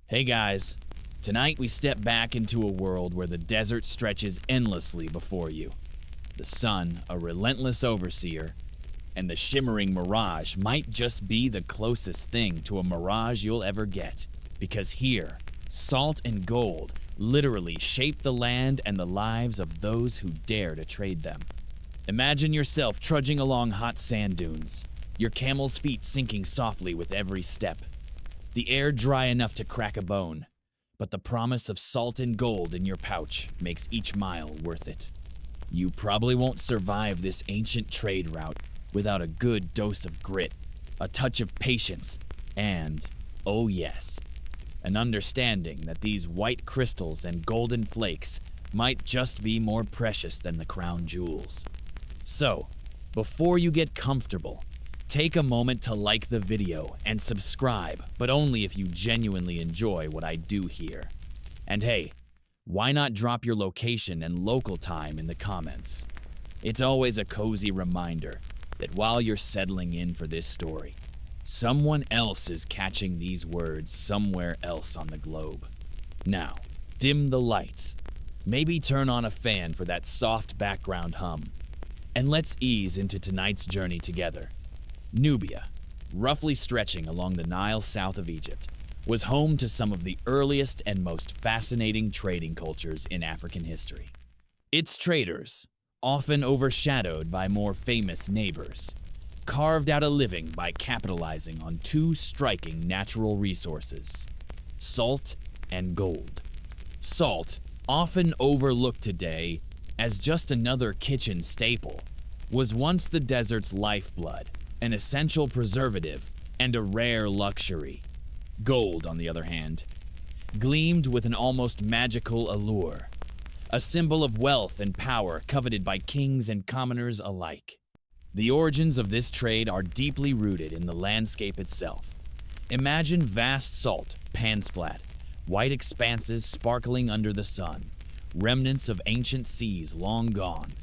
Hey guys, tonight we step back into a world where the desert stretches endlessly before you. The sun, a relentless overseer, and the shimmering mirage might just be the closest thing to a mirage you'll ever get. Because here, salt and gold literally shape the land and the lives of those who dare to trade them. Imagine yourself trudging along hot sand dunes, your camel's feet sinking softly with every step. The air dry enough to crack a bone, but the promise of salt and gold in your pouch makes each mile worth it. You probably won't survive this ancient trade route without a good dose of grit, a touch of patience, and, oh yes, an understanding that these white crystals and golden flakes might just be more precious than the crown jewels. So, before you get comfortable, take a moment to like the video and subscribe, but only if you genuinely enjoy what I do here. And hey, why not drop your location and local time in the comments? It's always a cozy reminder that while you're settling in for this story, someone else is catching these words somewhere else on the globe. Now, dim the lights, maybe turn on a fan for that soft background hum, and let's ease into tonight's journey together. Nubia, roughly stretching along the Nile south of Egypt, was home to some of the earliest and most fascinating trading cultures in African history. Its traders, often overshadowed by more famous neighbors, carved out a living by capitalizing on two striking natural resources: salt and gold. Salt, often overlooked today as just another kitchen staple, was once the desert's lifeblood, an essential preservative, and a rare luxury. Gold, on the other hand, gleamed with an almost magical allure, a symbol of wealth and power coveted by kings and commoners alike. The origins of this trade are deeply rooted in the landscape itself. Imagine vast salt, pans flat, white expanses sparkling under the sun, remnants of ancient seas long gone.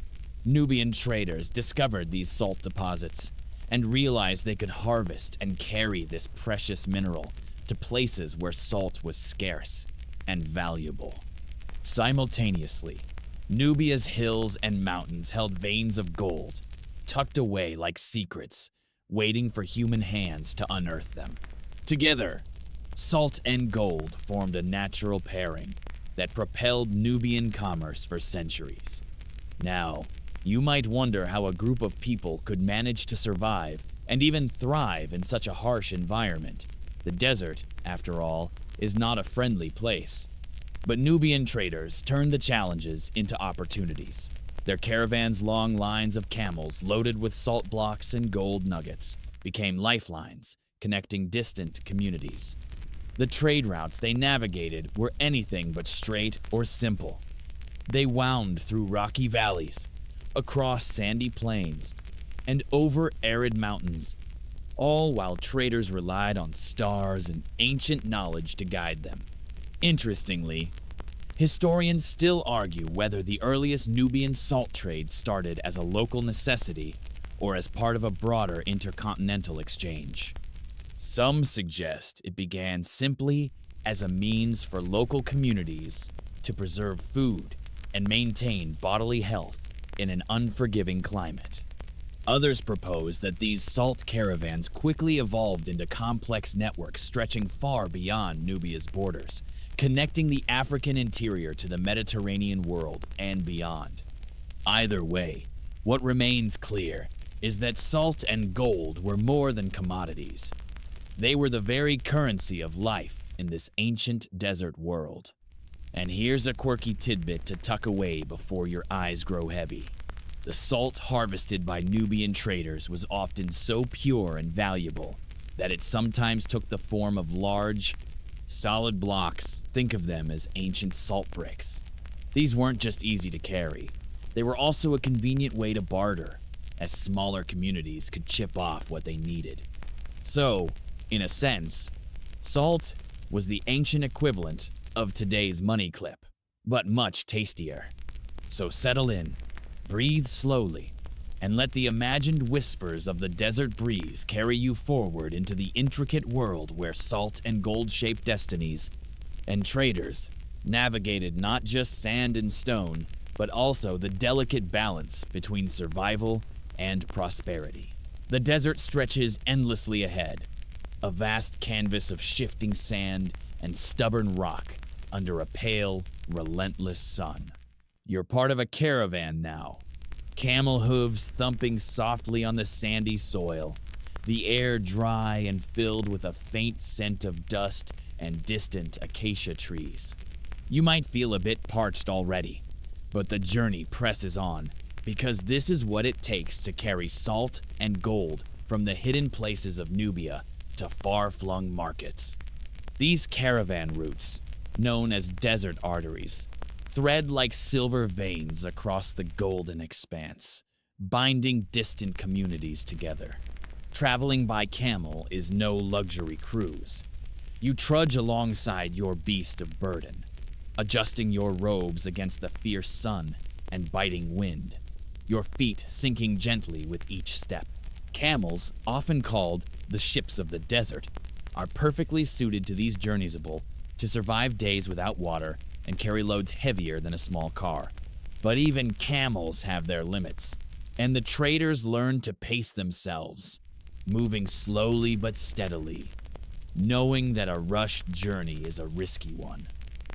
Nubian traders discovered these salt deposits and realized they could harvest and carry this precious mineral to places where salt was scarce and valuable. Simultaneously, Nubia's hills and mountains held veins of gold, tucked away like secrets, waiting for human hands to unearth them. Together, salt and gold formed a natural pairing that propelled Nubian commerce for centuries. Now, you might wonder how a group of people could manage to survive and even thrive in such a harsh environment. The desert, after all, is not a friendly place. But Nubian traders turned the challenges into opportunities. Their caravans' long lines of camels loaded with salt blocks and gold nuggets became lifelines connecting distant communities. The trade routes they navigated were anything but straight or simple. They wound through rocky valleys, across sandy plains, and over arid mountains, all while traders relied on stars and ancient knowledge to guide them. Interestingly, historians still argue whether the earliest Nubian salt trade started as a local necessity or as part of a broader intercontinental exchange. Some suggest it began simply as a means for local communities to preserve food and maintain bodily health in an unforgiving climate. Others propose that these salt caravans quickly evolved into complex networks stretching far beyond Nubia's borders, connecting the African interior to the Mediterranean world and beyond. Either way, what remains clear is that salt and gold were more than commodities. They were the very currency of life in this ancient desert world. And here's a quirky tidbit to tuck away before your eyes grow heavy. The salt harvested by Nubian traders was often so pure and valuable that it sometimes took the form of large, solid blocks. Think of them as ancient salt bricks. These weren't just easy to carry. They were also a convenient way to barter, as smaller communities could chip off what they needed. So, in a sense, salt was the ancient equivalent of today's money clip, but much tastier. So settle in, breathe slowly, and let the imagined whispers of the desert breeze carry you forward into the intricate world where salt and gold-shaped destinies And traders navigated not just sand and stone, but also the delicate balance between survival and prosperity. The desert stretches endlessly ahead, a vast canvas of shifting sand and stubborn rock under a pale, relentless sun. You're part of a caravan now, camel hooves thumping softly on the sandy soil, the air dry and filled with a faint scent of dust and distant acacia trees. You might feel a bit parched already, but the journey presses on, because this is what it takes to carry salt and gold from the hidden places of Nubia to far-flung markets. These caravan routes, known as desert arteries, thread like silver veins across the golden expanse, binding distant communities together. Traveling by camel is no luxury cruise. You trudge alongside your beast of burden, adjusting your robes against the fierce sun and biting wind, your feet sinking gently with each step. Camels, often called the ships of the desert, are perfectly suited to these journeys to survive days without water and carry loads heavier than a small car. But even camels have their limits, and the traders learn to pace themselves, moving slowly but steadily, knowing that a rushed journey is a risky one.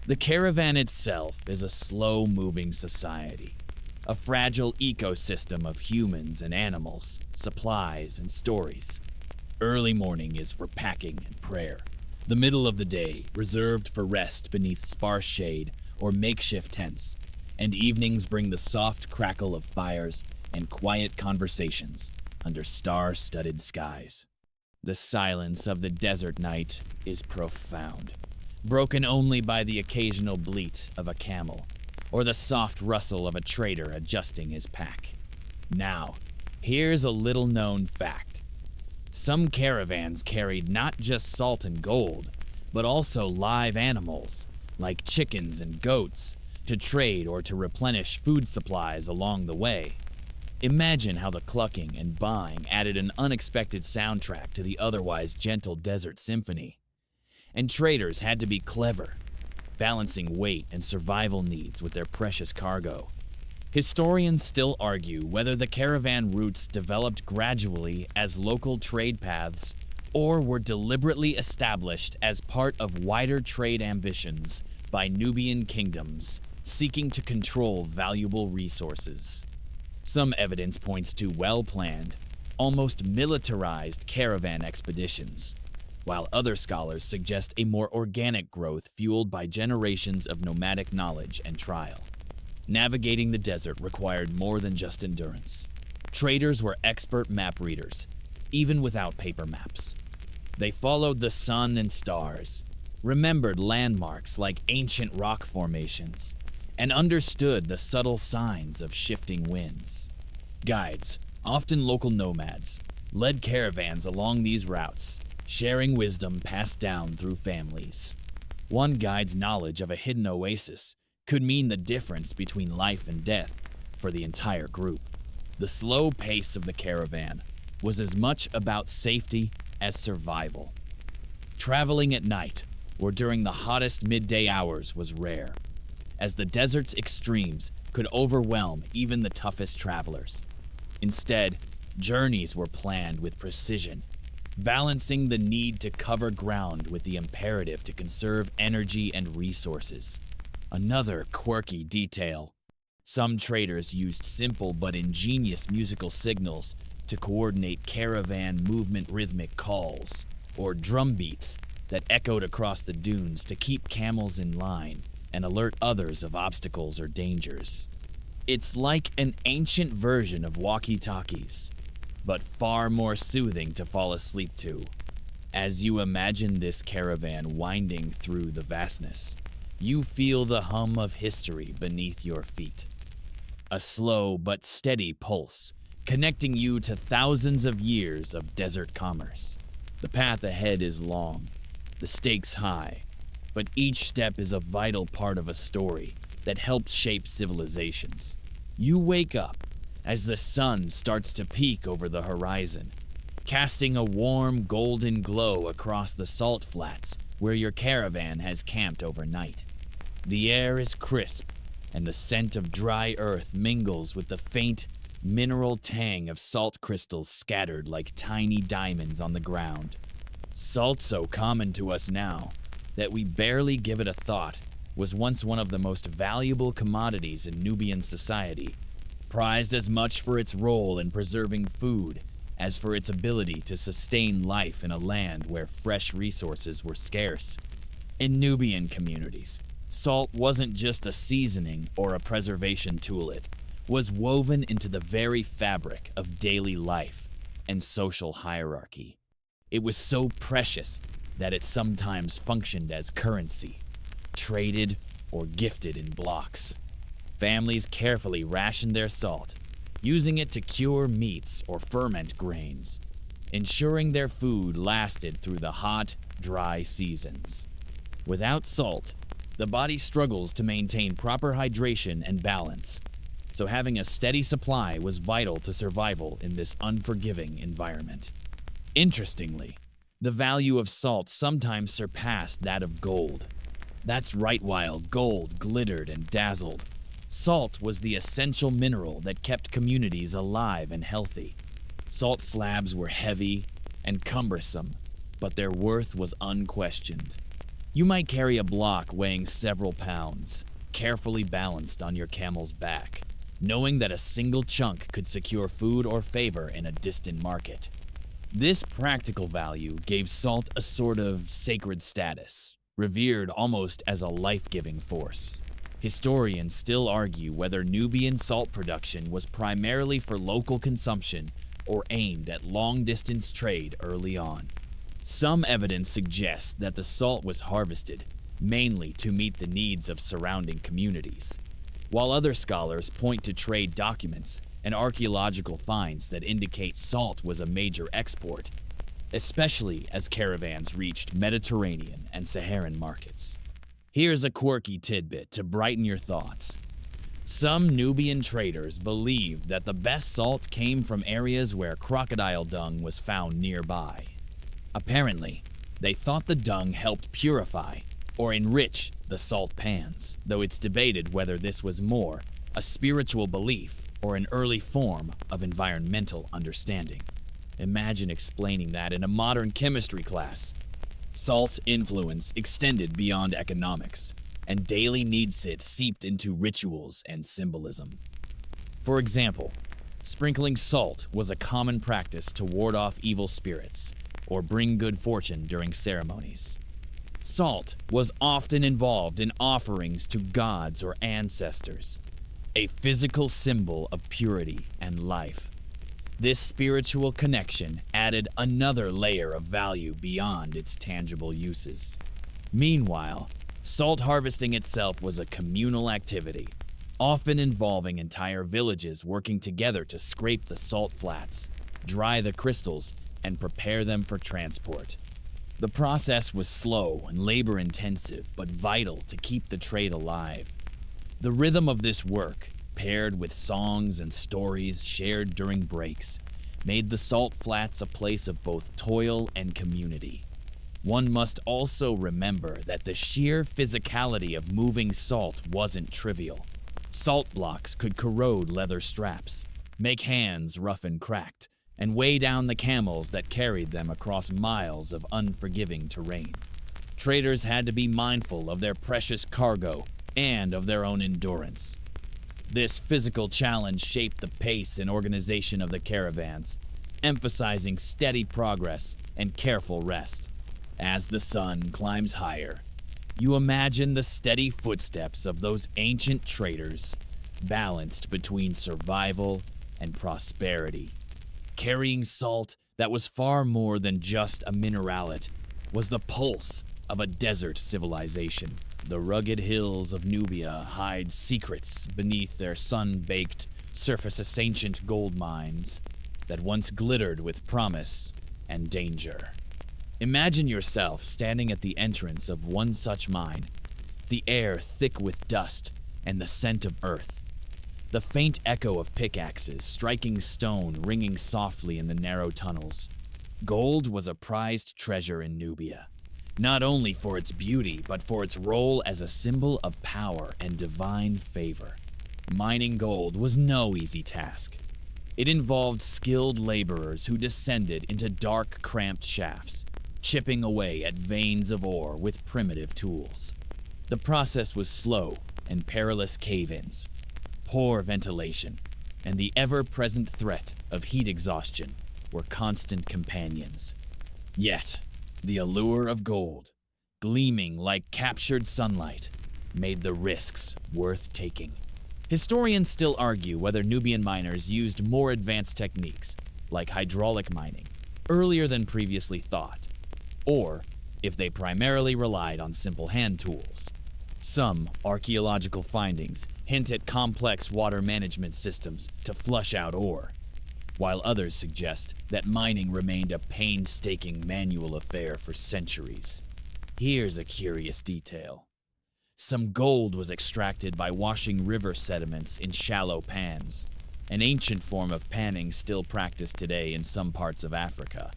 The caravan itself is a slow-moving society, a fragile ecosystem of humans and animals, supplies and stories. Early morning is for packing and prayer. The middle of the day reserved for rest beneath sparse shade or makeshift tents, and evenings bring the soft crackle of fires and quiet conversations under star-studded skies. The silence of the desert night is profound, broken only by the occasional bleat of a camel or the soft rustle of a trader adjusting his pack. Now, here's a little-known fact. Some caravans carried not just salt and gold, but also live animals, like chickens and goats, to trade or to replenish food supplies along the way. Imagine how the clucking and baaing added an unexpected soundtrack to the otherwise gentle desert symphony. And traders had to be clever, balancing weight and survival needs with their precious cargo. Historians still argue whether the caravan routes developed gradually as local trade paths or were deliberately established as part of wider trade ambitions by Nubian kingdoms seeking to control valuable resources. Some evidence points to well-planned, almost militarized caravan expeditions, while other scholars suggest a more organic growth fueled by generations of nomadic knowledge and trial. Navigating the desert required more than just endurance. Traders were expert map readers, even without paper maps. They followed the sun and stars, remembered landmarks like ancient rock formations, and understood the subtle signs of shifting winds. Guides, often local nomads, led caravans along these routes, sharing wisdom passed down through families. One guide's knowledge of a hidden oasis could mean the difference between life and death for the entire group. The slow pace of the caravan was as much about safety as survival. Traveling at night or during the hottest midday hours was rare, as the desert's extremes could overwhelm even the toughest travelers. Instead, journeys were planned with precision, balancing the need to cover ground with the imperative to conserve energy and resources. Another quirky detail: some traders used simple but ingenious musical signals to coordinate caravan movement, rhythmic calls, or drum beats that echoed across the dunes to keep camels in line and alert others of obstacles or dangers. It's like an ancient version of walkie-talkies, but far more soothing to fall asleep to. As you imagine this caravan winding through the vastness, you feel the hum of history beneath your feet. A slow but steady pulse, connecting you to thousands of years of desert commerce. The path ahead is long, the stakes high, but each step is a vital part of a story that helps shape civilizations. You wake up as the sun starts to peak over the horizon, casting a warm golden glow across the salt flats where your caravan has camped overnight. The air is crisp, and the scent of dry earth mingles with the faint, mineral tang of salt crystals scattered like tiny diamonds on the ground. Salt, so common to us now that we barely give it a thought, was once one of the most valuable commodities in Nubian society, prized as much for its role in preserving food as for its ability to sustain life in a land where fresh resources were scarce. In Nubian communities, salt wasn't just a seasoning or a preservation tool, it was woven into the very fabric of daily life and social hierarchy. It was so precious that it sometimes functioned as currency, traded or gifted in blocks. Families carefully rationed their salt, using it to cure meats or ferment grains, ensuring their food lasted through the hot, dry seasons. Without salt, the body struggles to maintain proper hydration and balance, so having a steady supply was vital to survival in this unforgiving environment. Interestingly, the value of salt sometimes surpassed that of gold. That's right, while gold glittered and dazzled, salt was the essential mineral that kept communities alive and healthy. Salt slabs were heavy and cumbersome, but their worth was unquestioned. You might carry a block weighing several pounds, carefully balanced on your camel's back, knowing that a single chunk could secure food or favor in a distant market. This practical value gave salt a sort of sacred status, revered almost as a life-giving force. Historians still argue whether Nubian salt production was primarily for local consumption or aimed at long-distance trade early on. Some evidence suggests that the salt was harvested, mainly to meet the needs of surrounding communities, while other scholars point to trade documents and archaeological finds that indicate salt was a major export, especially as caravans reached Mediterranean and Saharan markets. Here's a quirky tidbit to brighten your thoughts. Some Nubian traders believed that the best salt came from areas where crocodile dung was found nearby. Apparently, they thought the dung helped purify or enrich the salt pans, though it's debated whether this was more a spiritual belief or an early form of environmental understanding. Imagine explaining that in a modern chemistry class. Salt's influence extended beyond economics, and daily needs it seeped into rituals and symbolism. For example, sprinkling salt was a common practice to ward off evil spirits or bring good fortune during ceremonies. Salt was often involved in offerings to gods or ancestors, a physical symbol of purity and life. This spiritual connection added another layer of value beyond its tangible uses. Meanwhile, salt harvesting itself was a communal activity, often involving entire villages working together to scrape the salt flats, dry the crystals, and prepare them for transport. The process was slow and labor-intensive, but vital to keep the trade alive. The rhythm of this work, paired with songs and stories shared during breaks, made the salt flats a place of both toil and community. One must also remember that the sheer physicality of moving salt wasn't trivial. Salt blocks could corrode leather straps, make hands rough and cracked, and weigh down the camels that carried them across miles of unforgiving terrain. Traders had to be mindful of their precious cargo and of their own endurance. This physical challenge shaped the pace and organization of the caravans, emphasizing steady progress and careful rest. As the sun climbs higher, you imagine the steady footsteps of those ancient traders, balanced between survival and prosperity. Carrying salt that was far more than just a mineralet was the pulse of a desert civilization. The rugged hills of Nubia hide secrets beneath their sun-baked surface as ancient gold mines that once glittered with promise and danger. Imagine yourself standing at the entrance of one such mine, the air thick with dust and the scent of earth. The faint echo of pickaxes striking stone ringing softly in the narrow tunnels. Gold was a prized treasure in Nubia, not only for its beauty, but for its role as a symbol of power and divine favor. Mining gold was no easy task. It involved skilled laborers who descended into dark, cramped shafts, chipping away at veins of ore with primitive tools. The process was slow and perilous cave-ins, poor ventilation, and the ever-present threat of heat exhaustion were constant companions. Yet, the allure of gold, gleaming like captured sunlight, made the risks worth taking. Historians still argue whether Nubian miners used more advanced techniques, like hydraulic mining, earlier than previously thought, or if they primarily relied on simple hand tools. Some archaeological findings hint at complex water management systems to flush out ore, while others suggest that mining remained a painstaking manual affair for centuries. Here's a curious detail. Some gold was extracted by washing river sediments in shallow pans, an ancient form of panning still practiced today in some parts of Africa.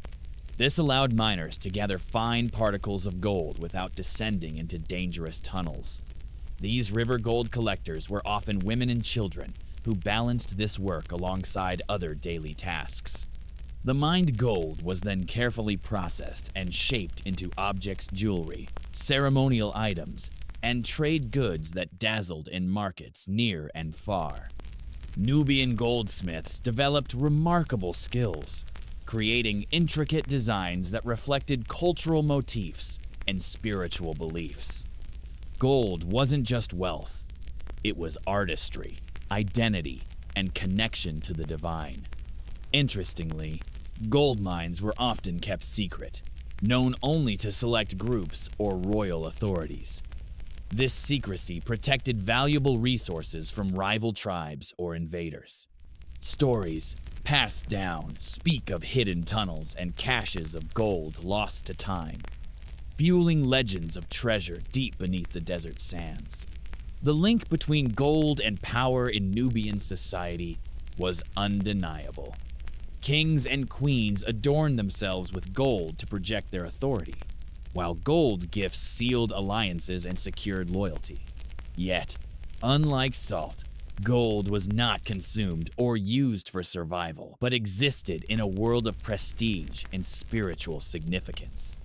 This allowed miners to gather fine particles of gold without descending into dangerous tunnels. These river gold collectors were often women and children who balanced this work alongside other daily tasks. The mined gold was then carefully processed and shaped into objects, jewelry, ceremonial items, and trade goods that dazzled in markets near and far. Nubian goldsmiths developed remarkable skills, creating intricate designs that reflected cultural motifs and spiritual beliefs. Gold wasn't just wealth, it was artistry, identity, and connection to the divine. Interestingly, gold mines were often kept secret, known only to select groups or royal authorities. This secrecy protected valuable resources from rival tribes or invaders. Stories passed down speak of hidden tunnels and caches of gold lost to time, fueling legends of treasure deep beneath the desert sands. The link between gold and power in Nubian society was undeniable. Kings and queens adorned themselves with gold to project their authority, while gold gifts sealed alliances and secured loyalty. Yet, unlike salt, gold was not consumed or used for survival, but existed in a world of prestige and spiritual significance.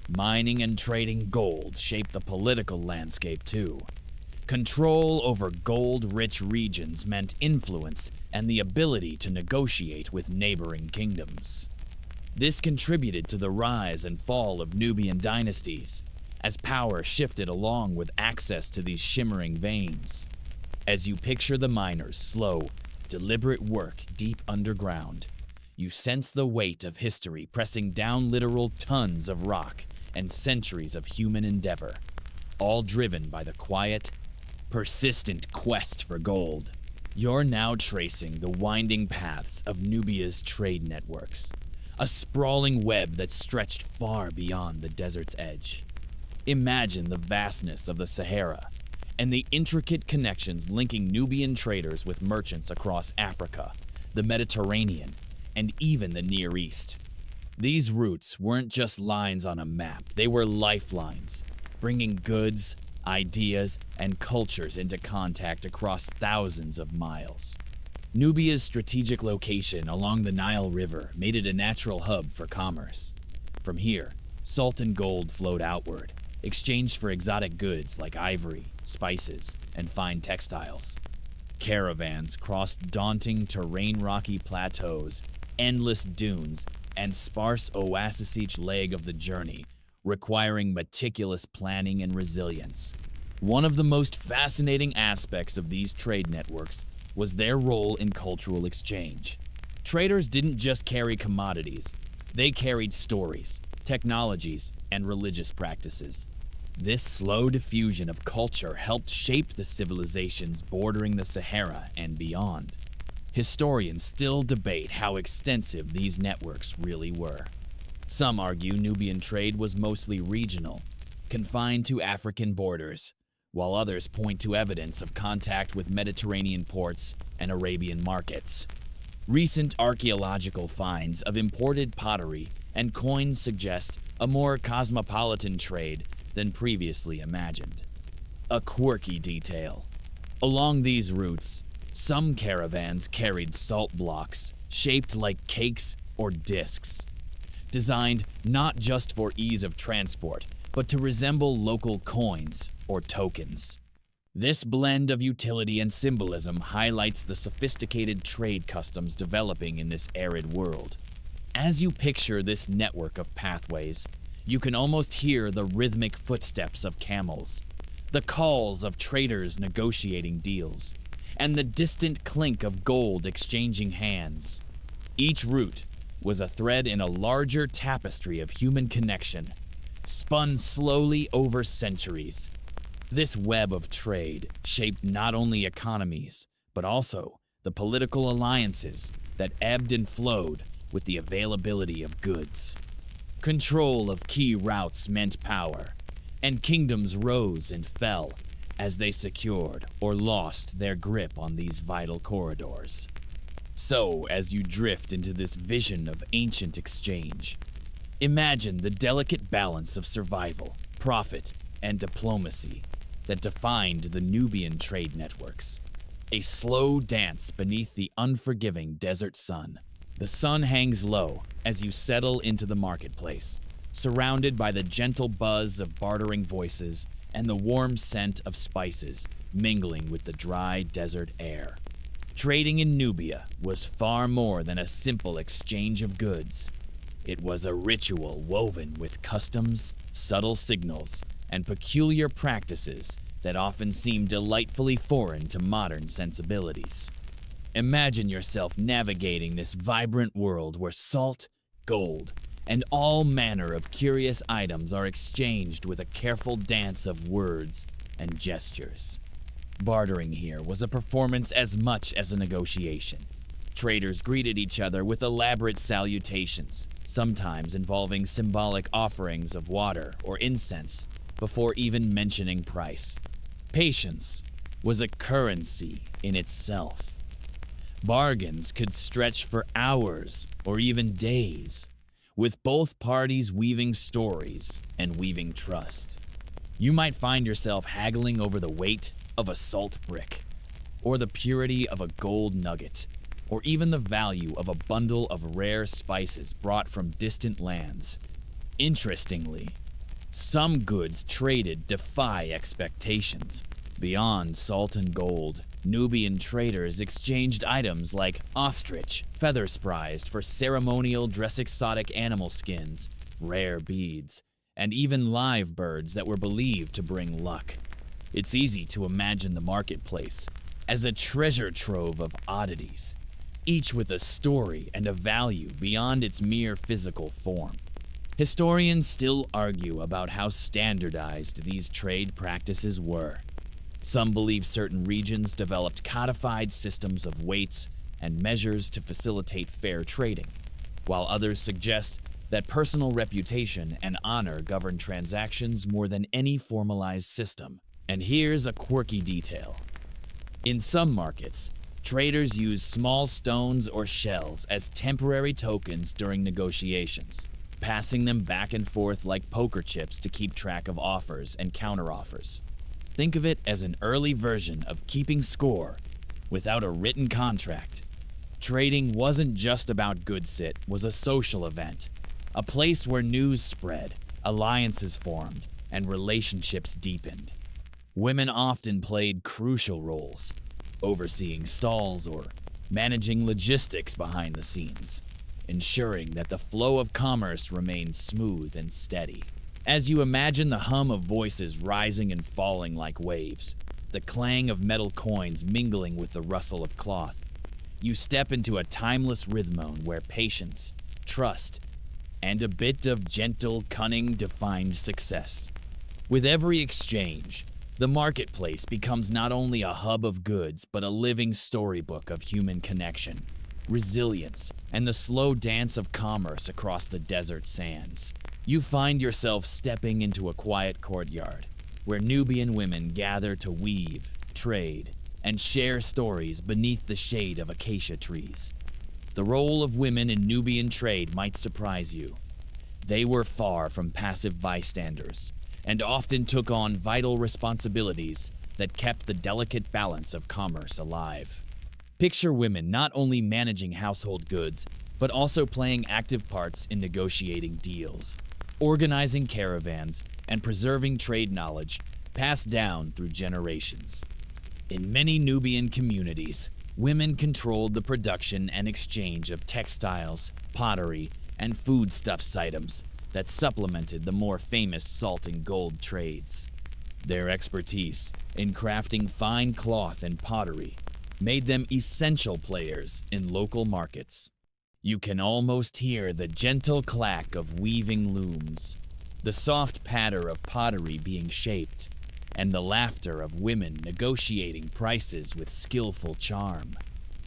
Mining and trading gold shaped the political landscape too. Control over gold-rich regions meant influence and the ability to negotiate with neighboring kingdoms. This contributed to the rise and fall of Nubian dynasties, as power shifted along with access to these shimmering veins. As you picture the miners' slow, deliberate work deep underground, you sense the weight of history pressing down literal tons of rock and centuries of human endeavor, all driven by the quiet, persistent quest for gold. You're now tracing the winding paths of Nubia's trade networks, a sprawling web that stretched far beyond the desert's edge. Imagine the vastness of the Sahara and the intricate connections linking Nubian traders with merchants across Africa, the Mediterranean, and even the Near East. These routes weren't just lines on a map, they were lifelines, bringing goods, ideas, and cultures into contact across thousands of miles. Nubia's strategic location along the Nile River made it a natural hub for commerce. From here, salt and gold flowed outward, exchanged for exotic goods like ivory, spices, and fine textiles. Caravans crossed daunting terrain-rocky plateaus, endless dunes, and sparse oases each leg of the journey, requiring meticulous planning and resilience. One of the most fascinating aspects of these trade networks was their role in cultural exchange. Traders didn't just carry commodities, they carried stories, technologies, and religious practices. This slow diffusion of culture helped shape the civilizations bordering the Sahara and beyond. Historians still debate how extensive these networks really were. Some argue Nubian trade was mostly regional, confined to African borders, while others point to evidence of contact with Mediterranean ports and Arabian markets. Recent archaeological finds of imported pottery and coins suggest a more cosmopolitan trade than previously imagined. A quirky detail. Along these routes, some caravans carried salt blocks shaped like cakes or discs, designed not just for ease of transport, but to resemble local coins or tokens. This blend of utility and symbolism highlights the sophisticated trade customs developing in this arid world. As you picture this network of pathways, you can almost hear the rhythmic footsteps of camels, the calls of traders negotiating deals, and the distant clink of gold exchanging hands. Each route was a thread in a larger tapestry of human connection, spun slowly over centuries. This web of trade shaped not only economies, but also the political alliances that ebbed and flowed with the availability of goods. Control of key routes meant power, and kingdoms rose and fell as they secured or lost their grip on these vital corridors. So, as you drift into this vision of ancient exchange, imagine the delicate balance of survival, profit, and diplomacy that defined the Nubian trade networks. A slow dance beneath the unforgiving desert sun. The sun hangs low as you settle into the marketplace, surrounded by the gentle buzz of bartering voices and the warm scent of spices mingling with the dry desert air. Trading in Nubia was far more than a simple exchange of goods. It was a ritual woven with customs, subtle signals, and peculiar practices that often seem delightfully foreign to modern sensibilities. Imagine yourself navigating this vibrant world where salt, gold, and all manner of curious items are exchanged with a careful dance of words and gestures. Bartering here was a performance as much as a negotiation. Traders greeted each other with elaborate salutations, sometimes involving symbolic offerings of water or incense before even mentioning price. Patience was a currency in itself. Bargains could stretch for hours or even days, with both parties weaving stories and weaving trust. You might find yourself haggling over the weight of a salt brick, or the purity of a gold nugget, or even the value of a bundle of rare spices brought from distant lands. Interestingly, some goods traded defy expectations. Beyond salt and gold, Nubian traders exchanged items like ostrich, feathers prized for ceremonial dress exotic animal skins, rare beads, and even live birds that were believed to bring luck. It's easy to imagine the marketplace as a treasure trove of oddities, each with a story and a value beyond its mere physical form. Historians still argue about how standardized these trade practices were. Some believe certain regions developed codified systems of weights and measures to facilitate fair trading, while others suggest that personal reputation and honor govern transactions more than any formalized system. And here's a quirky detail. In some markets, traders use small stones or shells as temporary tokens during negotiations, passing them back and forth like poker chips to keep track of offers and counteroffers. Think of it as an early version of keeping score without a written contract. Trading wasn't just about goods, it was a social event, a place where news spread, alliances formed, and relationships deepened. Women often played crucial roles, overseeing stalls or managing logistics behind the scenes, ensuring that the flow of commerce remained smooth and steady. As you imagine the hum of voices rising and falling like waves, the clang of metal coins mingling with the rustle of cloth, you step into a timeless rhythmone where patience, trust, and a bit of gentle cunning defined success. With every exchange, the marketplace becomes not only a hub of goods, but a living storybook of human connection, resilience, and the slow dance of commerce across the desert sands. You find yourself stepping into a quiet courtyard, where Nubian women gather to weave, trade, and share stories beneath the shade of acacia trees. The role of women in Nubian trade might surprise you. They were far from passive bystanders and often took on vital responsibilities that kept the delicate balance of commerce alive. Picture women not only managing household goods, but also playing active parts in negotiating deals, organizing caravans, and preserving trade knowledge passed down through generations. In many Nubian communities, women controlled the production and exchange of textiles, pottery, and foodstuffs items that supplemented the more famous salt and gold trades. Their expertise in crafting fine cloth and pottery made them essential players in local markets. You can almost hear the gentle clack of weaving looms, the soft patter of pottery being shaped, and the laughter of women negotiating prices with skillful charm.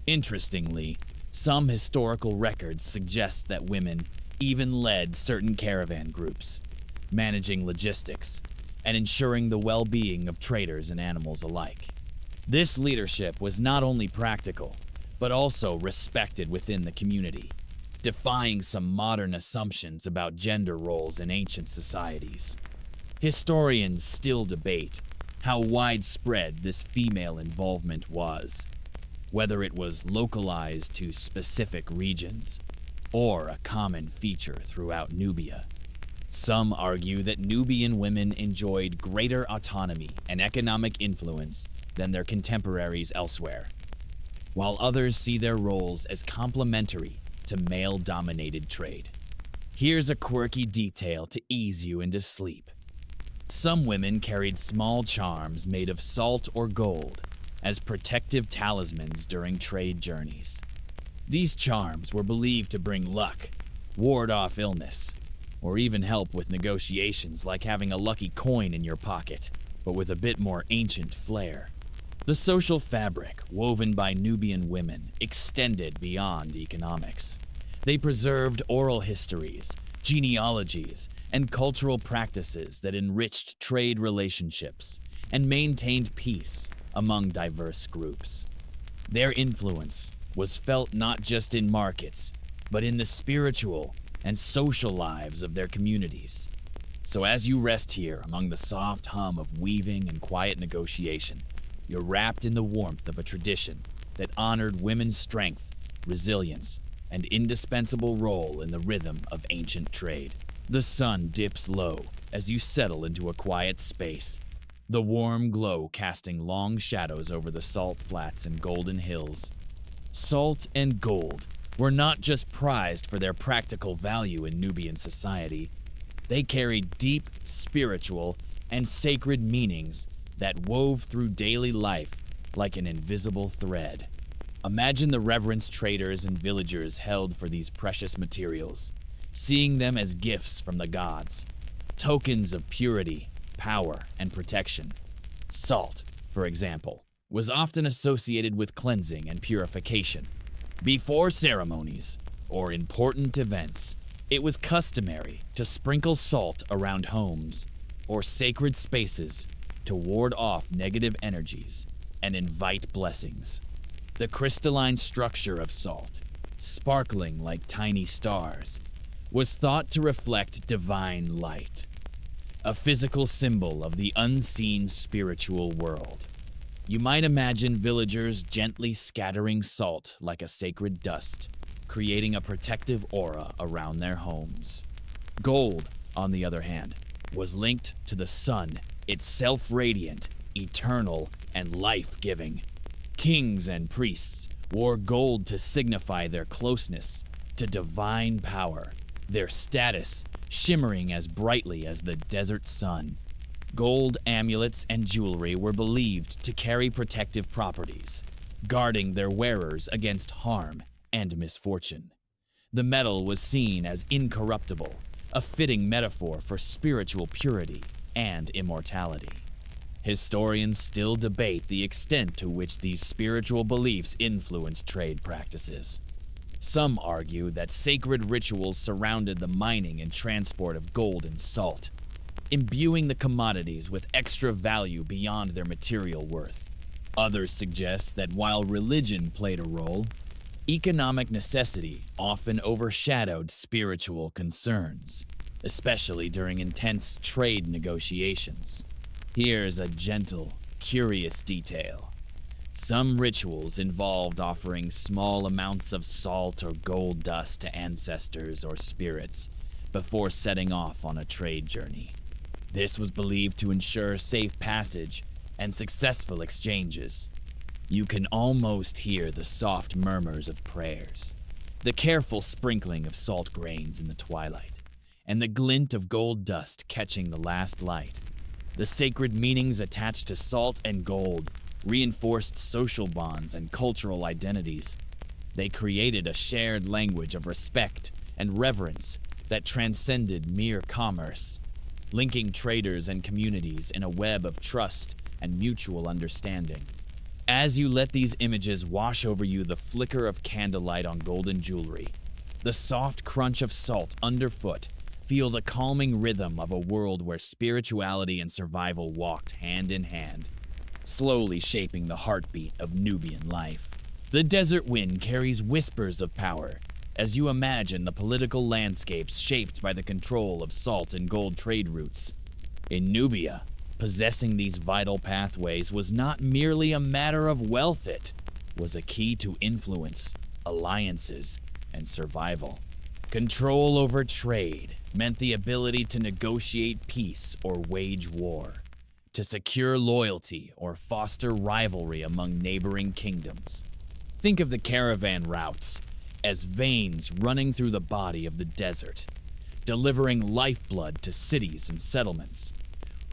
Interestingly, some historical records suggest that women even led certain caravan groups, managing logistics and ensuring the well-being of traders and animals alike. This leadership was not only practical, but also respected within the community, defying some modern assumptions about gender roles in ancient societies. Historians still debate how widespread this female involvement was, whether it was localized to specific regions or a common feature throughout Nubia. Some argue that Nubian women enjoyed greater autonomy and economic influence than their contemporaries elsewhere, while others see their roles as complementary to male-dominated trade. Here's a quirky detail to ease you into sleep. Some women carried small charms made of salt or gold as protective talismans during trade journeys. These charms were believed to bring luck, ward off illness, or even help with negotiations, like having a lucky coin in your pocket, but with a bit more ancient flair. The social fabric woven by Nubian women extended beyond economics. They preserved oral histories, genealogies, and cultural practices that enriched trade relationships and maintained peace among diverse groups. Their influence was felt not just in markets, but in the spiritual and social lives of their communities. So as you rest here among the soft hum of weaving and quiet negotiation, you're wrapped in the warmth of a tradition that honored women's strength, resilience, and indispensable role in the rhythm of ancient trade. The sun dips low as you settle into a quiet space, the warm glow casting long shadows over the salt flats and golden hills. Salt and gold were not just prized for their practical value in Nubian society. They carried deep spiritual and sacred meanings that wove through daily life like an invisible thread. Imagine the reverence traders and villagers held for these precious materials, seeing them as gifts from the gods, tokens of purity, power, and protection. Salt, for example, was often associated with cleansing and purification. Before ceremonies or important events, it was customary to sprinkle salt around homes or sacred spaces to ward off negative energies and invite blessings. The crystalline structure of salt, sparkling like tiny stars, was thought to reflect divine light, a physical symbol of the unseen spiritual world. You might imagine villagers gently scattering salt like a sacred dust, creating a protective aura around their homes. Gold, on the other hand, was linked to the sun, itself radiant, eternal, and life-giving. Kings and priests wore gold to signify their closeness to divine power, their status shimmering as brightly as the desert sun. Gold amulets and jewelry were believed to carry protective properties, guarding their wearers against harm and misfortune. The metal was seen as incorruptible, a fitting metaphor for spiritual purity and immortality. Historians still debate the extent to which these spiritual beliefs influenced trade practices. Some argue that sacred rituals surrounded the mining and transport of gold and salt, imbuing the commodities with extra value beyond their material worth. Others suggest that while religion played a role, economic necessity often overshadowed spiritual concerns. especially during intense trade negotiations. Here's a gentle, curious detail. Some rituals involved offering small amounts of salt or gold dust to ancestors or spirits before setting off on a trade journey. This was believed to ensure safe passage and successful exchanges. You can almost hear the soft murmurs of prayers, the careful sprinkling of salt grains in the twilight, and the glint of gold dust catching the last light. The sacred meanings attached to salt and gold reinforced social bonds and cultural identities. They created a shared language of respect and reverence that transcended mere commerce, linking traders and communities in a web of trust and mutual understanding. As you let these images wash over you, the flicker of candlelight on golden jewelry, the soft crunch of salt underfoot, feel the calming rhythm of a world where spirituality and survival walked hand in hand, slowly shaping the heartbeat of Nubian life. The desert wind carries whispers of power as you imagine the political landscapes shaped by the control of salt and gold trade routes. In Nubia, possessing these vital pathways was not merely a matter of wealth, it was a key to influence, alliances, and survival. Control over trade meant the ability to negotiate peace or wage war, to secure loyalty or foster rivalry among neighboring kingdoms. Think of the caravan routes as veins running through the body of the desert, delivering lifeblood to cities and settlements.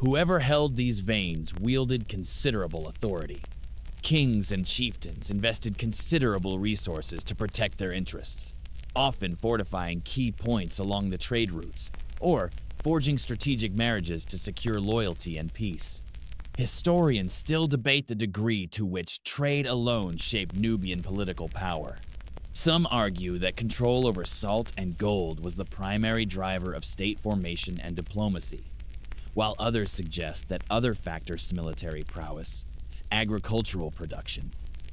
Whoever held these veins wielded considerable authority. Kings and chieftains invested considerable resources to protect their interests, often fortifying key points along the trade routes, or forging strategic marriages to secure loyalty and peace. Historians still debate the degree to which trade alone shaped Nubian political power. Some argue that control over salt and gold was the primary driver of state formation and diplomacy, while others suggest that other factors, military prowess, agricultural production,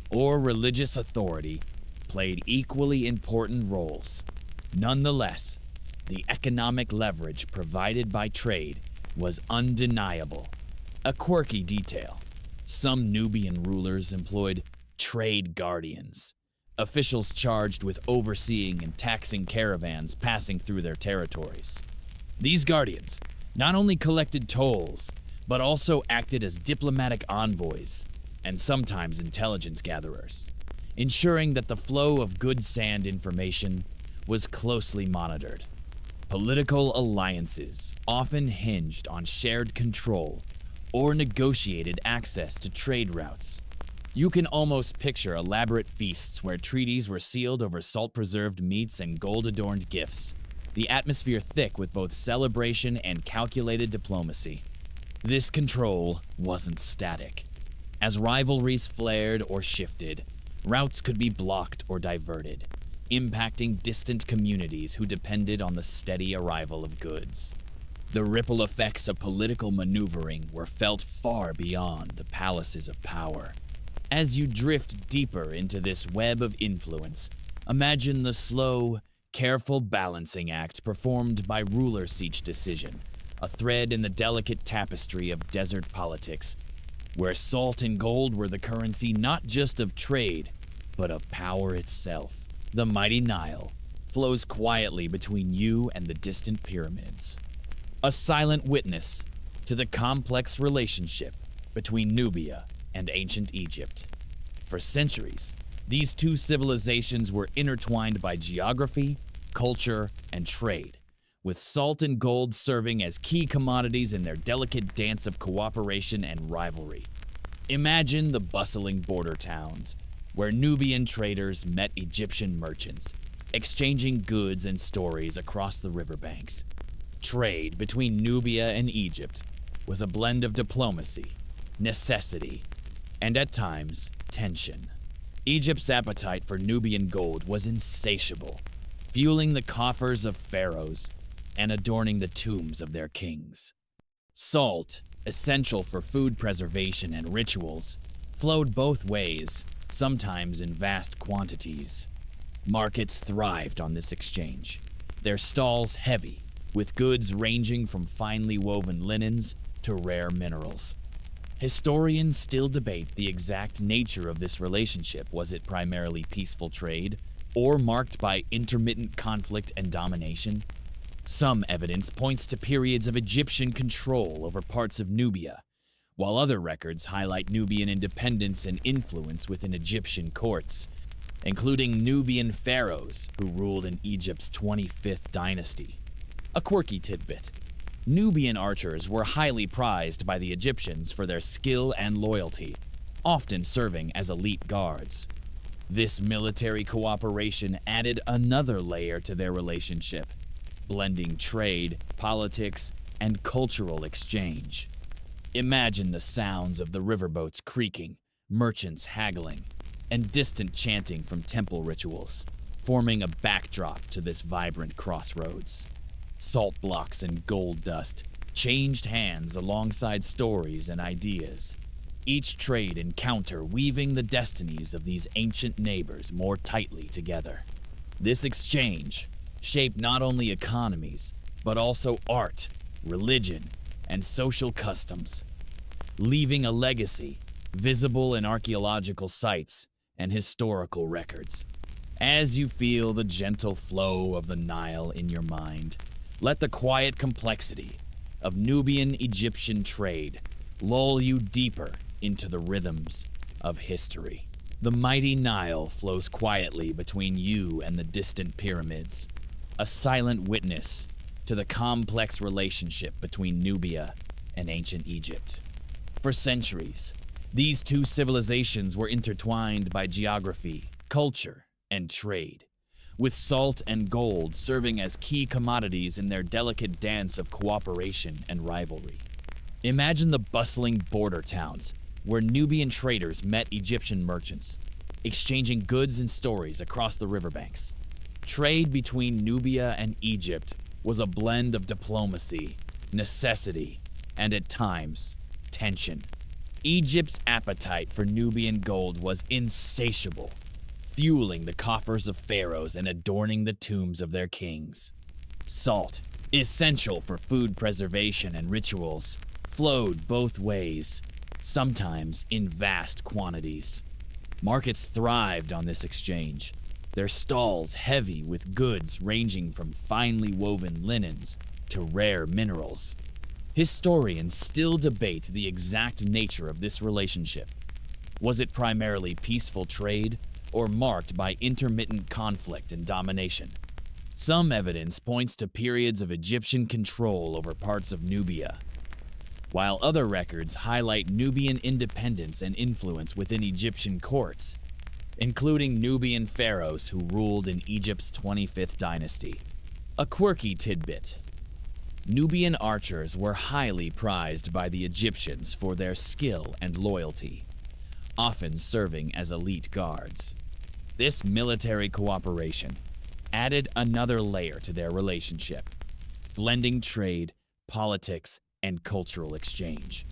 or religious authority, played equally important roles. Nonetheless, the economic leverage provided by trade was undeniable. A quirky detail: some Nubian rulers employed trade guardians, officials charged with overseeing and taxing caravans passing through their territories. These guardians not only collected tolls, but also acted as diplomatic envoys and sometimes intelligence gatherers, ensuring that the flow of good sand information was closely monitored. Political alliances often hinged on shared control or negotiated access to trade routes. You can almost picture elaborate feasts where treaties were sealed over salt-preserved meats and gold-adorned gifts, the atmosphere thick with both celebration and calculated diplomacy. This control wasn't static. As rivalries flared or shifted, routes could be blocked or diverted, impacting distant communities who depended on the steady arrival of goods. The ripple effects of political maneuvering were felt far beyond the palaces of power. As you drift deeper into this web of influence, imagine the slow, careful balancing act performed by rulers each decision, a thread in the delicate tapestry of desert politics, where salt and gold were the currency not just of trade, but of power itself. The mighty Nile flows quietly between you and the distant pyramids, a silent witness to the complex relationship between Nubia and ancient Egypt. For centuries, these two civilizations were intertwined by geography, culture, and trade, with salt and gold serving as key commodities in their delicate dance of cooperation and rivalry. Imagine the bustling border towns, where Nubian traders met Egyptian merchants, exchanging goods and stories across the riverbanks. Trade between Nubia and Egypt was a blend of diplomacy, necessity, and at times, tension. Egypt's appetite for Nubian gold was insatiable, fueling the coffers of pharaohs and adorning the tombs of their kings. Salt, essential for food preservation and rituals, flowed both ways, sometimes in vast quantities. Markets thrived on this exchange, their stalls heavy, with goods ranging from finely woven linens to rare minerals. Historians still debate the exact nature of this relationship. Was it primarily peaceful trade, or marked by intermittent conflict and domination? Some evidence points to periods of Egyptian control over parts of Nubia, while other records highlight Nubian independence and influence within Egyptian courts, including Nubian pharaohs who ruled in Egypt's 25th dynasty. A quirky tidbit: Nubian archers were highly prized by the Egyptians for their skill and loyalty, often serving as elite guards. This military cooperation added another layer to their relationship, blending trade, politics, and cultural exchange. Imagine the sounds of the riverboats creaking, merchants haggling, and distant chanting from temple rituals, forming a backdrop to this vibrant crossroads. Salt blocks and gold dust changed hands alongside stories and ideas, each trade encounter weaving the destinies of these ancient neighbors more tightly together. This exchange shaped not only economies, but also art, religion, and social customs, leaving a legacy visible in archaeological sites and historical records. As you feel the gentle flow of the Nile in your mind, let the quiet complexity of Nubian-Egyptian trade lull you deeper into the rhythms of history. The mighty Nile flows quietly between you and the distant pyramids, a silent witness to the complex relationship between Nubia and ancient Egypt. For centuries, these two civilizations were intertwined by geography, culture, and trade, with salt and gold serving as key commodities in their delicate dance of cooperation and rivalry. Imagine the bustling border towns where Nubian traders met Egyptian merchants, exchanging goods and stories across the riverbanks. Trade between Nubia and Egypt was a blend of diplomacy, necessity, and at times, tension. Egypt's appetite for Nubian gold was insatiable, fueling the coffers of pharaohs and adorning the tombs of their kings. Salt, essential for food preservation and rituals, flowed both ways, sometimes in vast quantities. Markets thrived on this exchange, their stalls heavy with goods ranging from finely woven linens to rare minerals. Historians still debate the exact nature of this relationship. Was it primarily peaceful trade, or marked by intermittent conflict and domination? Some evidence points to periods of Egyptian control over parts of Nubia, while other records highlight Nubian independence and influence within Egyptian courts, including Nubian pharaohs who ruled in Egypt's 25th dynasty. A quirky tidbit: Nubian archers were highly prized by the Egyptians for their skill and loyalty, often serving as elite guards. This military cooperation added another layer to their relationship, blending trade, politics, and cultural exchange.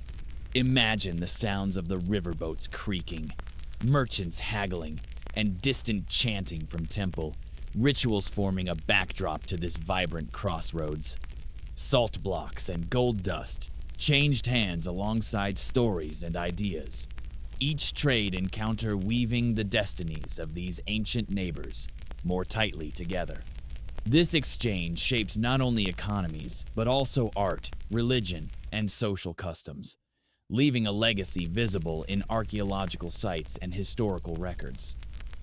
Imagine the sounds of the riverboats creaking, merchants haggling, and distant chanting from temple rituals forming a backdrop to this vibrant crossroads. Salt blocks and gold dust changed hands alongside stories and ideas, each trade encounter weaving the destinies of these ancient neighbors more tightly together. This exchange shaped not only economies, but also art, religion, and social customs, leaving a legacy visible in archaeological sites and historical records.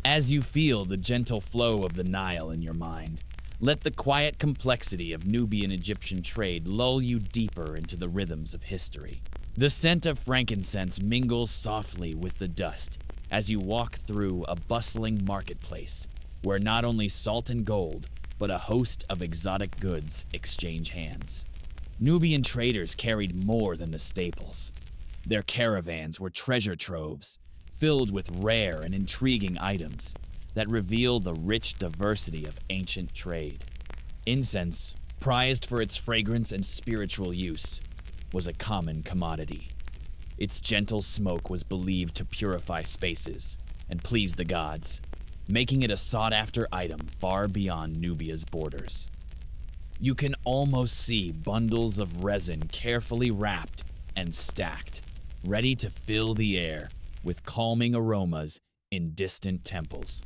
As you feel the gentle flow of the Nile in your mind, let the quiet complexity of Nubian-Egyptian trade lull you deeper into the rhythms of history. The scent of frankincense mingles softly with the dust as you walk through a bustling marketplace where not only salt and gold, but a host of exotic goods exchange hands. Nubian traders carried more than the staples. Their caravans were treasure troves, filled with rare and intriguing items that reveal the rich diversity of ancient trade. Incense, prized for its fragrance and spiritual use, was a common commodity. Its gentle smoke was believed to purify spaces and please the gods, making it a sought-after item far beyond Nubia's borders. You can almost see bundles of resin carefully wrapped and stacked, ready to fill the air with calming aromas in distant temples.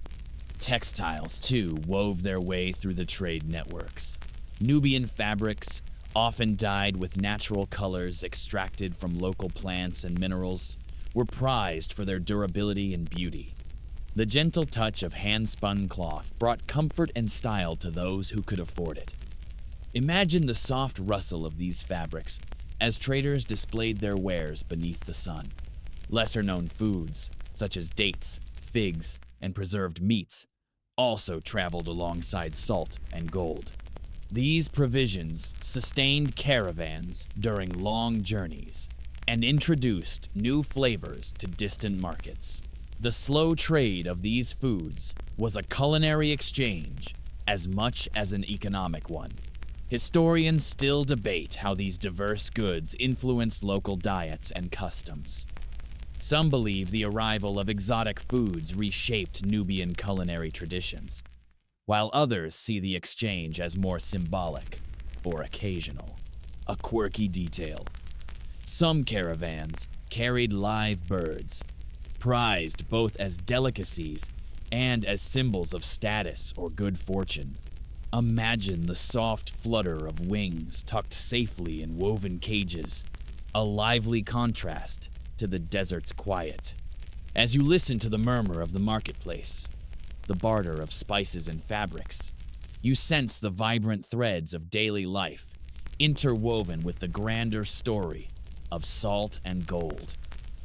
Textiles, too, wove their way through the trade networks. Nubian fabrics, often dyed with natural colors extracted from local plants and minerals, were prized for their durability and beauty. The gentle touch of hand-spun cloth brought comfort and style to those who could afford it. Imagine the soft rustle of these fabrics as traders displayed their wares beneath the sun. Lesser-known foods, such as dates, figs, and preserved meats, also traveled alongside salt and gold. These provisions sustained caravans during long journeys and introduced new flavors to distant markets. The slow trade of these foods was a culinary exchange as much as an economic one. Historians still debate how these diverse goods influenced local diets and customs. Some believe the arrival of exotic foods reshaped Nubian culinary traditions, while others see the exchange as more symbolic or occasional. A quirky detail. Some caravans carried live birds, prized both as delicacies and as symbols of status or good fortune. Imagine the soft flutter of wings tucked safely in woven cages, a lively contrast to the desert's quiet. As you listen to the murmur of the marketplace, the barter of spices and fabrics, you sense the vibrant threads of daily life interwoven with the grander story of salt and gold.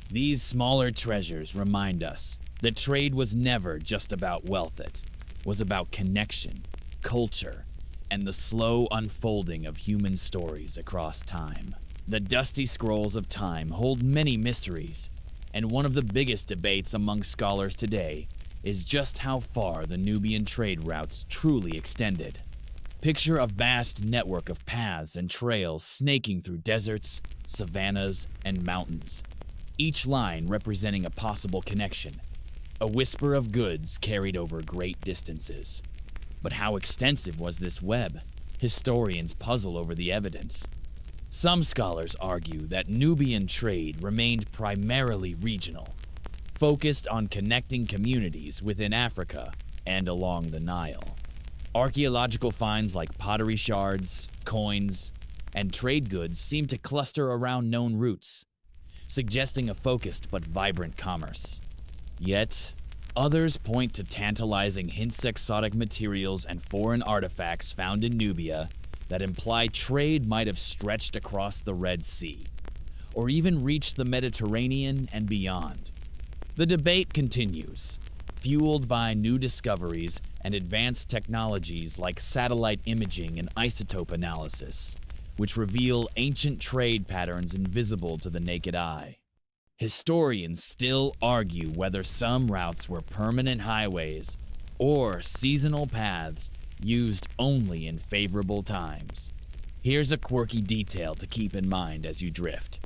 These smaller treasures remind us that trade was never just about wealth, it was about connection, culture, and the slow unfolding of human stories across time. The dusty scrolls of time hold many mysteries, and one of the biggest debates among scholars today is just how far the Nubian trade routes truly extended. Picture a vast network of paths and trails snaking through deserts, savannas, and mountains, each line representing a possible connection, a whisper of goods carried over great distances. But how extensive was this web? Historians puzzle over the evidence. Some scholars argue that Nubian trade remained primarily regional, focused on connecting communities within Africa and along the Nile. Archaeological finds like pottery shards, coins, and trade goods seem to cluster around known routes, suggesting a focused but vibrant commerce. Yet, others point to tantalizing hints, exotic materials, and foreign artifacts found in Nubia that imply trade might have stretched across the Red Sea, or even reached the Mediterranean and beyond. The debate continues, fueled by new discoveries and advanced technologies like satellite imaging and isotope analysis, which reveal ancient trade patterns invisible to the naked eye. Historians still argue whether some routes were permanent highways or seasonal paths used only in favorable times. Here's a quirky detail to keep in mind as you drift.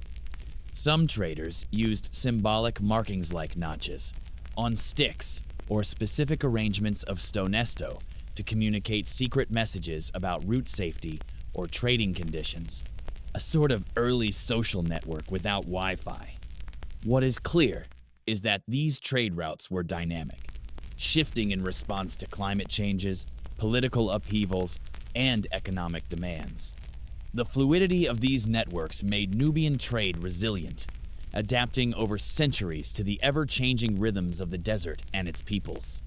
Some traders used symbolic markings like notches on sticks or specific arrangements of stonesto to communicate secret messages about route safety or trading conditions, a sort of early social network without Wi-Fi. What is clear is that these trade routes were dynamic, shifting in response to climate changes, political upheavals, and economic demands. The fluidity of these networks made Nubian trade resilient, adapting over centuries to the ever-changing rhythms of the desert and its peoples.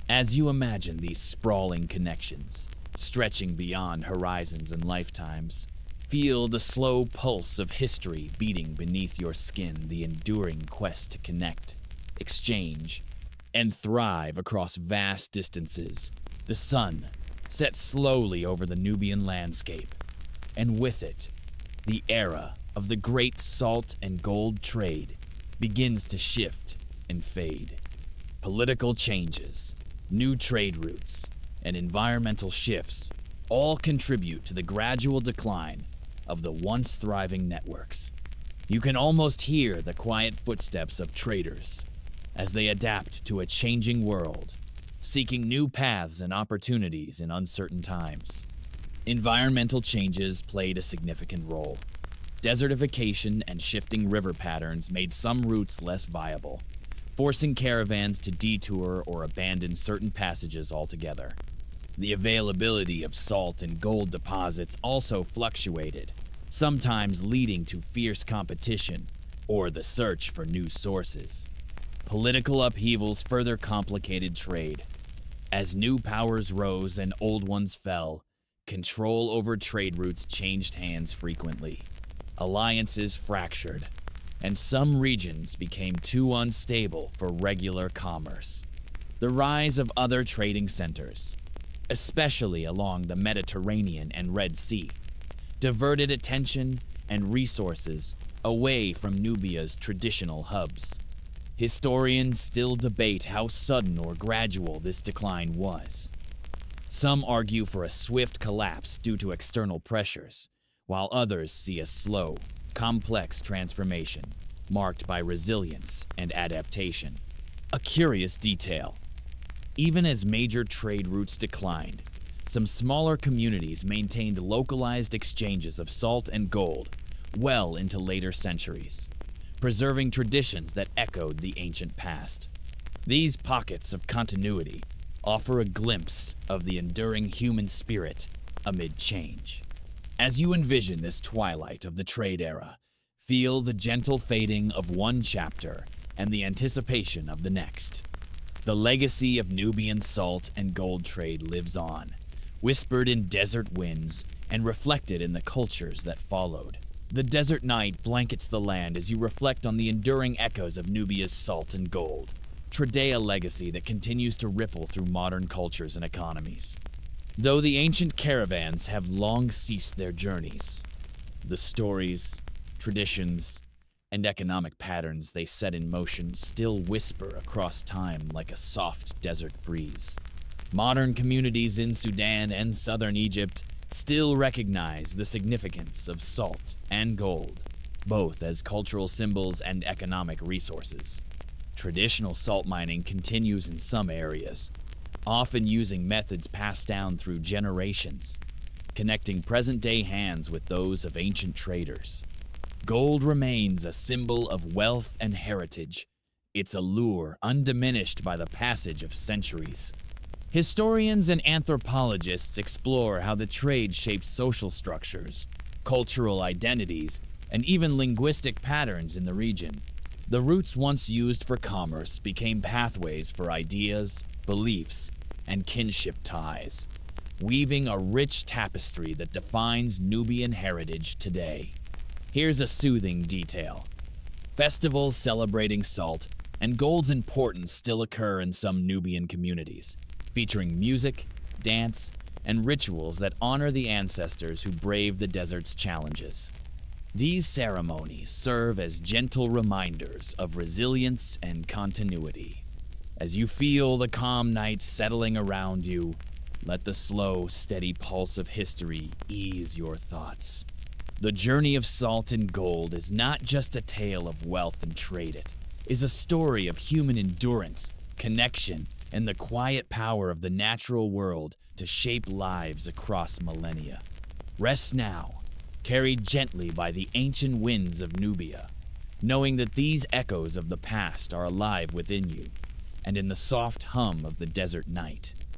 As you imagine these sprawling connections, stretching beyond horizons and lifetimes, feel the slow pulse of history beating beneath your skin, the enduring quest to connect, exchange, and thrive across vast distances. The sun sets slowly over the Nubian landscape, and with it, the era of the great salt and gold trade begins to shift and fade. Political changes, new trade routes, and environmental shifts all contribute to the gradual decline of the once thriving networks. You can almost hear the quiet footsteps of traders as they adapt to a changing world, seeking new paths and opportunities in uncertain times. Environmental changes played a significant role. Desertification and shifting river patterns made some routes less viable, forcing caravans to detour or abandon certain passages altogether. The availability of salt and gold deposits also fluctuated, sometimes leading to fierce competition or the search for new sources. Political upheavals further complicated trade. As new powers rose and old ones fell, control over trade routes changed hands frequently. Alliances fractured, and some regions became too unstable for regular commerce. The rise of other trading centers, especially along the Mediterranean and Red Sea, diverted attention and resources away from Nubia's traditional hubs. Historians still debate how sudden or gradual this decline was. Some argue for a swift collapse due to external pressures, while others see a slow, complex transformation marked by resilience and adaptation. A curious detail: even as major trade routes declined, some smaller communities maintained localized exchanges of salt and gold well into later centuries, preserving traditions that echoed the ancient past. These pockets of continuity offer a glimpse of the enduring human spirit amid change. As you envision this twilight of the trade era, feel the gentle fading of one chapter and the anticipation of the next. The legacy of Nubian salt and gold trade lives on, whispered in desert winds and reflected in the cultures that followed. The desert night blankets the land as you reflect on the enduring echoes of Nubia's salt and gold, a legacy that continues to ripple through modern cultures and economies. Though the ancient caravans have long ceased their journeys, the stories, traditions, and economic patterns they set in motion still whisper across time like a soft desert breeze. Modern communities in Sudan and southern Egypt still recognize the significance of salt and gold, both as cultural symbols and economic resources. Traditional salt mining continues in some areas, often using methods passed down through generations, connecting present-day hands with those of ancient traders. Gold remains a symbol of wealth and heritage, its allure undiminished by the passage of centuries. Historians and anthropologists explore how the trade shaped social structures, cultural identities, and even linguistic patterns in the region. The routes once used for commerce became pathways for ideas, beliefs, and kinship ties, weaving a rich tapestry that defines Nubian heritage today. Here's a soothing detail. Festivals celebrating salt and gold's importance still occur in some Nubian communities, featuring music, dance, and rituals that honor the ancestors who braved the desert's challenges. These ceremonies serve as gentle reminders of resilience and continuity. As you feel the calm night settling around you, let the slow, steady pulse of history ease your thoughts. The journey of salt and gold is not just a tale of wealth and trade. It is a story of human endurance, connection, and the quiet power of the natural world to shape lives across millennia. Rest now, carried gently by the ancient winds of Nubia, knowing that these echoes of the past are alive within you and in the soft hum of the desert night.